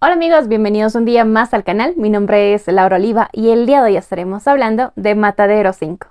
Hola amigos, bienvenidos un día más al canal. Mi nombre es Laura Oliva y el día de hoy estaremos hablando de Matadero 5.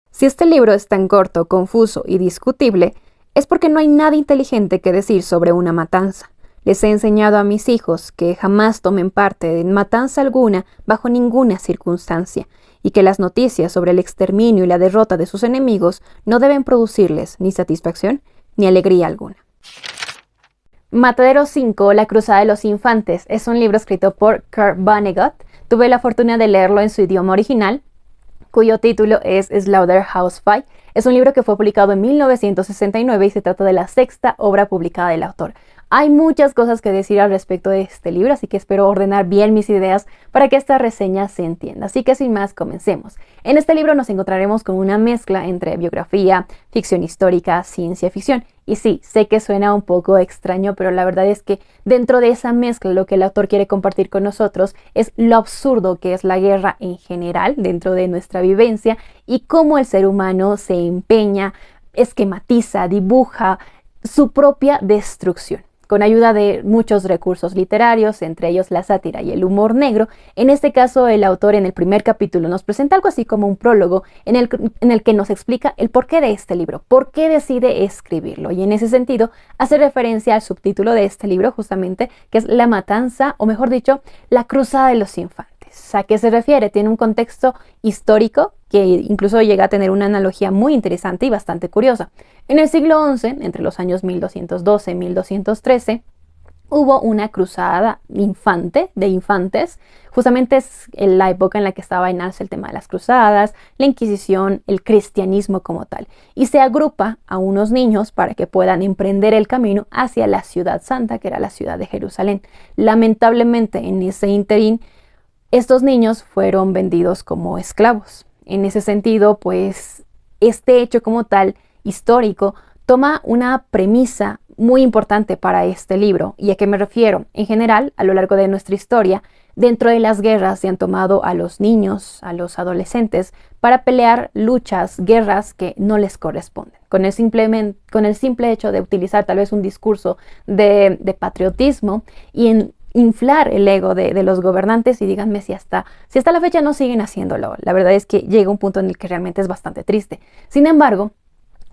Si este libro es tan corto, confuso y discutible, es porque no hay nada inteligente que decir sobre una matanza. Les he enseñado a mis hijos que jamás tomen parte en matanza alguna bajo ninguna circunstancia, y que las noticias sobre el exterminio y la derrota de sus enemigos no deben producirles ni satisfacción ni alegría alguna. Matadero 5, La Cruzada de los Infantes, es un libro escrito por Kurt Vonnegut. Tuve la fortuna de leerlo en su idioma original, cuyo título es Slaughterhouse-Five. Es un libro que fue publicado en 1969 y se trata de la sexta obra publicada del autor. Hay muchas cosas que decir al respecto de este libro, así que espero ordenar bien mis ideas para que esta reseña se entienda. Así que sin más, comencemos. En este libro nos encontraremos con una mezcla entre biografía, ficción histórica, ciencia ficción. Y sí, sé que suena un poco extraño, pero la verdad es que dentro de esa mezcla lo que el autor quiere compartir con nosotros es lo absurdo que es la guerra en general dentro de nuestra vivencia y cómo el ser humano se empeña, esquematiza, dibuja su propia destrucción. Con ayuda de muchos recursos literarios, entre ellos la sátira y el humor negro. En este caso, el autor en el primer capítulo nos presenta algo así como un prólogo en el que nos explica el porqué de este libro, por qué decide escribirlo. Y en ese sentido, hace referencia al subtítulo de este libro, justamente, que es La Matanza, o mejor dicho, La Cruzada de los Infantes. ¿A qué se refiere? Tiene un contexto histórico que incluso llega a tener una analogía muy interesante y bastante curiosa. En el siglo XI, entre los años 1212 y 1213, hubo una cruzada de infantes. Justamente es en la época en la que estaba en alza el tema de las cruzadas, la Inquisición, el cristianismo como tal. Y se agrupa a unos niños para que puedan emprender el camino hacia la ciudad santa, que era la ciudad de Jerusalén. Lamentablemente, en ese interín, estos niños fueron vendidos como esclavos. En ese sentido, pues, este hecho como tal, histórico, toma una premisa muy importante para este libro. ¿Y a qué me refiero? En general, a lo largo de nuestra historia, dentro de las guerras se han tomado a los niños, a los adolescentes, para pelear luchas, guerras que no les corresponden. Con el simple hecho de utilizar tal vez un discurso de patriotismo y inflar el ego de los gobernantes, y díganme si hasta la fecha no siguen haciéndolo. La verdad es que llega un punto en el que realmente es bastante triste. Sin embargo,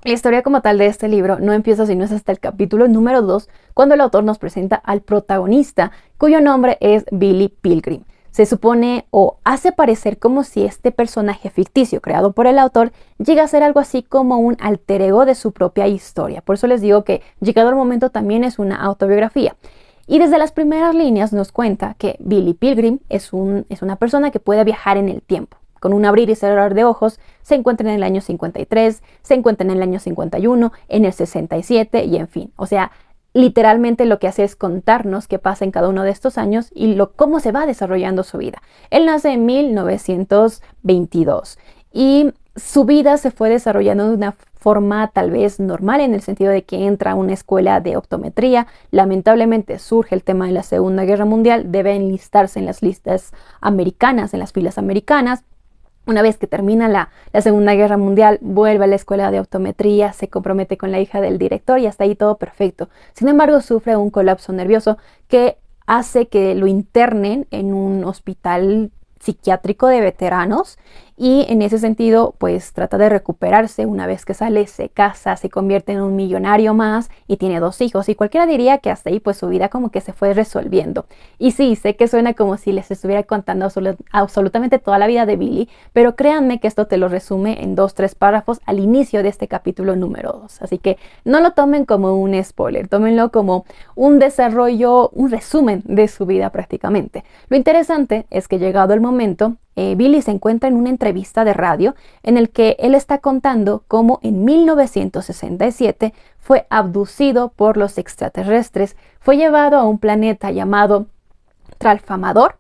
la historia como tal de este libro no empieza sino es hasta el capítulo número 2, cuando el autor nos presenta al protagonista, cuyo nombre es Billy Pilgrim. Se supone o hace parecer como si este personaje ficticio creado por el autor llega a ser algo así como un alter ego de su propia historia. Por eso les digo que llegado el momento también es una autobiografía. Y desde las primeras líneas nos cuenta que Billy Pilgrim es una persona que puede viajar en el tiempo. Con un abrir y cerrar de ojos, se encuentra en el año 53, se encuentra en el año 51, en el 67 y en fin. O sea, literalmente lo que hace es contarnos qué pasa en cada uno de estos años y cómo se va desarrollando su vida. Él nace en 1922 y su vida se fue desarrollando de una forma tal vez normal, en el sentido de que entra a una escuela de optometría. Lamentablemente surge el tema de la Segunda Guerra Mundial, debe enlistarse en las listas americanas, en las filas americanas. Una vez que termina la Segunda Guerra Mundial, vuelve a la escuela de optometría, se compromete con la hija del director y hasta ahí todo perfecto. Sin embargo, sufre un colapso nervioso que hace que lo internen en un hospital psiquiátrico de veteranos, y en ese sentido pues trata de recuperarse. Una vez que sale, se casa, se convierte en un millonario más y tiene 2 hijos, y cualquiera diría que hasta ahí pues su vida como que se fue resolviendo. Y sí, sé que suena como si les estuviera contando absolutamente toda la vida de Billy, pero créanme que esto te lo resume en 2-3 párrafos al inicio de este capítulo número 2, así que no lo tomen como un spoiler, tómenlo como un desarrollo, un resumen de su vida prácticamente. Lo interesante es que llegado el momento, Billy se encuentra en una entrevista de radio en el que él está contando cómo en 1967 fue abducido por los extraterrestres, fue llevado a un planeta llamado Tralfamador,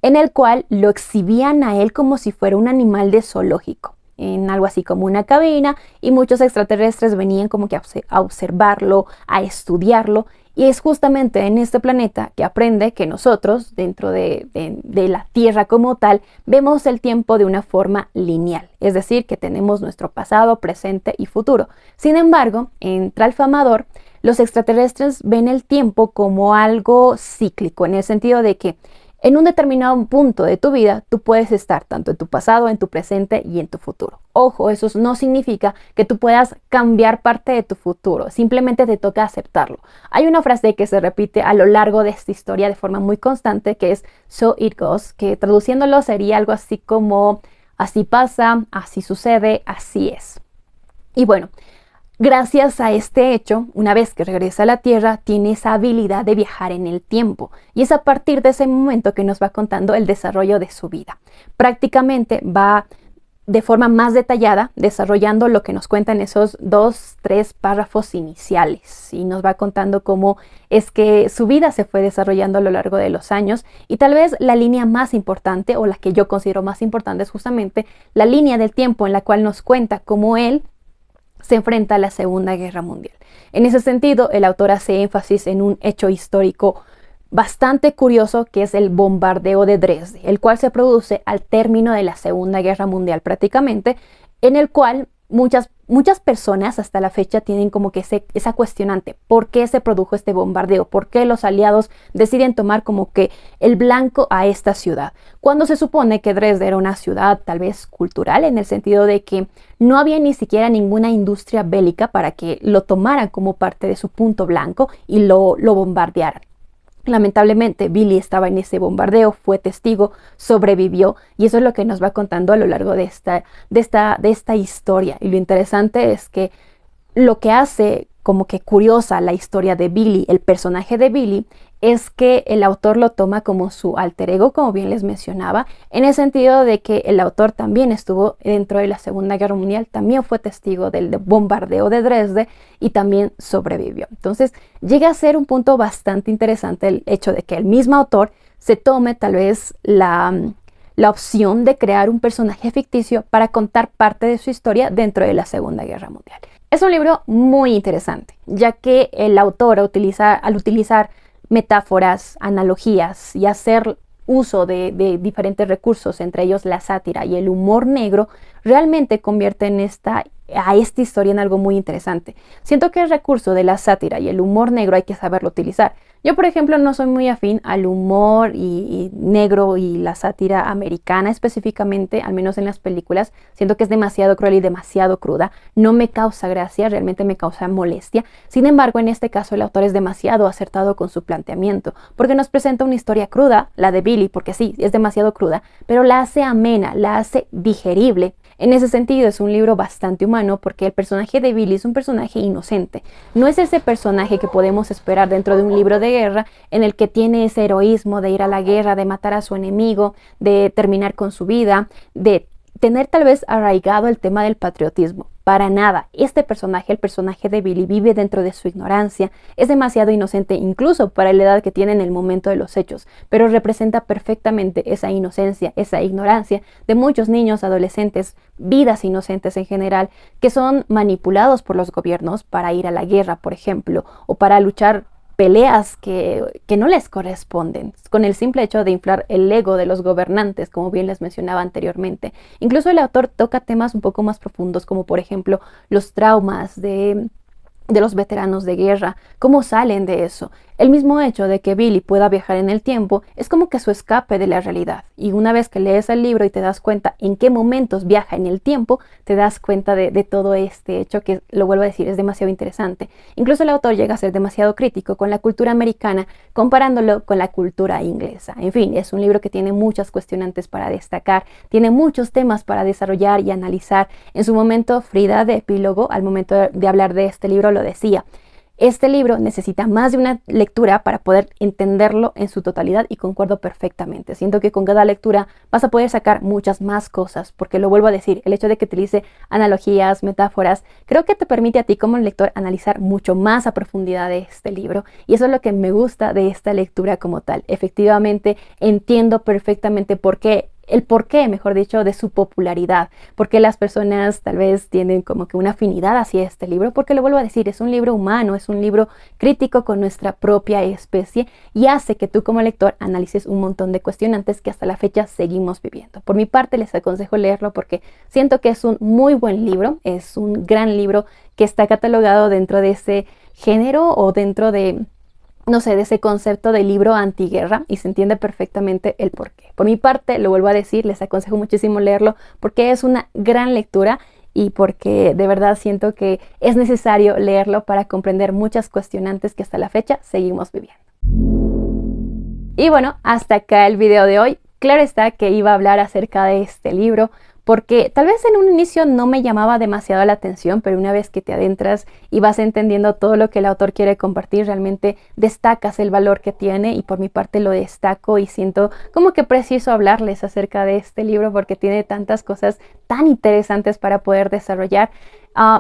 en el cual lo exhibían a él como si fuera un animal de zoológico, en algo así como una cabina, y muchos extraterrestres venían como que a observarlo, a estudiarlo, Y es justamente en este planeta que aprende que nosotros, dentro de la Tierra como tal, vemos el tiempo de una forma lineal. Es decir, que tenemos nuestro pasado, presente y futuro. Sin embargo, en Tralfamador, los extraterrestres ven el tiempo como algo cíclico, en el sentido de que en un determinado punto de tu vida, tú puedes estar tanto en tu pasado, en tu presente y en tu futuro. Ojo, eso no significa que tú puedas cambiar parte de tu futuro, simplemente te toca aceptarlo. Hay una frase que se repite a lo largo de esta historia de forma muy constante, que es "so it goes", que traduciéndolo sería algo así como "así pasa, así sucede, así es". Y bueno, gracias a este hecho, una vez que regresa a la Tierra, tiene esa habilidad de viajar en el tiempo. Y es a partir de ese momento que nos va contando el desarrollo de su vida. Prácticamente va de forma más detallada desarrollando lo que nos cuentan esos 2-3 párrafos iniciales. Y nos va contando cómo es que su vida se fue desarrollando a lo largo de los años. Y tal vez la línea más importante, o la que yo considero más importante, es justamente la línea del tiempo en la cual nos cuenta cómo él se enfrenta a la Segunda Guerra Mundial. En ese sentido, el autor hace énfasis en un hecho histórico bastante curioso, que es el bombardeo de Dresde, el cual se produce al término de la Segunda Guerra Mundial prácticamente, en el cual muchas personas hasta la fecha tienen como que esa cuestionante: ¿por qué se produjo este bombardeo? ¿Por qué los aliados deciden tomar como que el blanco a esta ciudad? Cuando se supone que Dresde era una ciudad tal vez cultural, en el sentido de que no había ni siquiera ninguna industria bélica para que lo tomaran como parte de su punto blanco y lo bombardearan. Lamentablemente, Billy estaba en ese bombardeo, fue testigo, sobrevivió, y eso es lo que nos va contando a lo largo de esta historia. Y lo interesante es que lo que hace como que curiosa la historia de Billy, el personaje de Billy, es que el autor lo toma como su alter ego, como bien les mencionaba, en el sentido de que el autor también estuvo dentro de la Segunda Guerra Mundial, también fue testigo del bombardeo de Dresde y también sobrevivió. Entonces llega a ser un punto bastante interesante el hecho de que el mismo autor se tome tal vez la opción de crear un personaje ficticio para contar parte de su historia dentro de la Segunda Guerra Mundial. Es un libro muy interesante, ya que el autor al utilizar metáforas, analogías y hacer uso de diferentes recursos, entre ellos la sátira y el humor negro, realmente convierte a esta historia en algo muy interesante. Siento que el recurso de la sátira y el humor negro hay que saberlo utilizar. Yo, por ejemplo, no soy muy afín al humor y negro y la sátira americana específicamente, al menos en las películas. Siento que es demasiado cruel y demasiado cruda. No me causa gracia, realmente me causa molestia. Sin embargo, en este caso el autor es demasiado acertado con su planteamiento, porque nos presenta una historia cruda, la de Billy, porque sí, es demasiado cruda, pero la hace amena, la hace digerible. En ese sentido es un libro bastante humano, porque el personaje de Billy es un personaje inocente. No es ese personaje que podemos esperar dentro de un libro de guerra en el que tiene ese heroísmo de ir a la guerra, de matar a su enemigo, de terminar con su vida, de tener tal vez arraigado el tema del patriotismo. Para nada. Este personaje, el personaje de Billy, vive dentro de su ignorancia. Es demasiado inocente incluso para la edad que tiene en el momento de los hechos, pero representa perfectamente esa inocencia, esa ignorancia de muchos niños, adolescentes, vidas inocentes en general, que son manipulados por los gobiernos para ir a la guerra, por ejemplo, o para luchar peleas que no les corresponden, con el simple hecho de inflar el ego de los gobernantes, como bien les mencionaba anteriormente. Incluso el autor toca temas un poco más profundos, como por ejemplo los traumas de los veteranos de guerra, cómo salen de eso. El mismo hecho de que Billy pueda viajar en el tiempo es como que su escape de la realidad. Y una vez que lees el libro y te das cuenta en qué momentos viaja en el tiempo, te das cuenta de todo este hecho que, lo vuelvo a decir, es demasiado interesante. Incluso el autor llega a ser demasiado crítico con la cultura americana, comparándolo con la cultura inglesa. En fin, es un libro que tiene muchas cuestionantes para destacar, tiene muchos temas para desarrollar y analizar. En su momento, Frida, de Epílogo, al momento de hablar de este libro, lo decía: este libro necesita más de una lectura para poder entenderlo en su totalidad, y concuerdo perfectamente. Siento que con cada lectura vas a poder sacar muchas más cosas, porque lo vuelvo a decir, el hecho de que utilice analogías, metáforas, creo que te permite a ti como lector analizar mucho más a profundidad de este libro, y eso es lo que me gusta de esta lectura como tal. Efectivamente, entiendo perfectamente por qué el porqué, mejor dicho, de su popularidad, porque las personas tal vez tienen como que una afinidad hacia este libro, porque lo vuelvo a decir, es un libro humano, es un libro crítico con nuestra propia especie y hace que tú como lector analices un montón de cuestionantes que hasta la fecha seguimos viviendo. Por mi parte les aconsejo leerlo porque siento que es un muy buen libro, es un gran libro que está catalogado dentro de ese género o dentro de, no sé, de ese concepto de libro antiguerra y se entiende perfectamente el porqué. Por mi parte, lo vuelvo a decir, les aconsejo muchísimo leerlo porque es una gran lectura y porque de verdad siento que es necesario leerlo para comprender muchas cuestionantes que hasta la fecha seguimos viviendo. Y bueno, hasta acá el video de hoy. Claro está que iba a hablar acerca de este libro porque tal vez en un inicio no me llamaba demasiado la atención, pero una vez que te adentras y vas entendiendo todo lo que el autor quiere compartir, realmente destacas el valor que tiene y por mi parte lo destaco y siento como que preciso hablarles acerca de este libro porque tiene tantas cosas tan interesantes para poder desarrollar.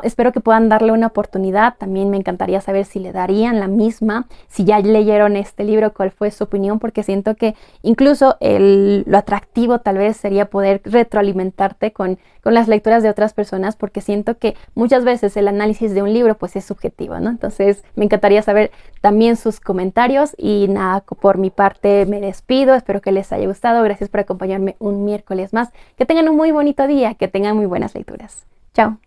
Espero que puedan darle una oportunidad. También me encantaría saber si le darían la misma, si ya leyeron este libro, cuál fue su opinión, porque siento que incluso lo atractivo tal vez sería poder retroalimentarte con las lecturas de otras personas, porque siento que muchas veces el análisis de un libro pues es subjetivo, ¿no? Entonces me encantaría saber también sus comentarios y nada, por mi parte me despido. Espero que les haya gustado. Gracias por acompañarme un miércoles más. Que tengan un muy bonito día, que tengan muy buenas lecturas. Chao.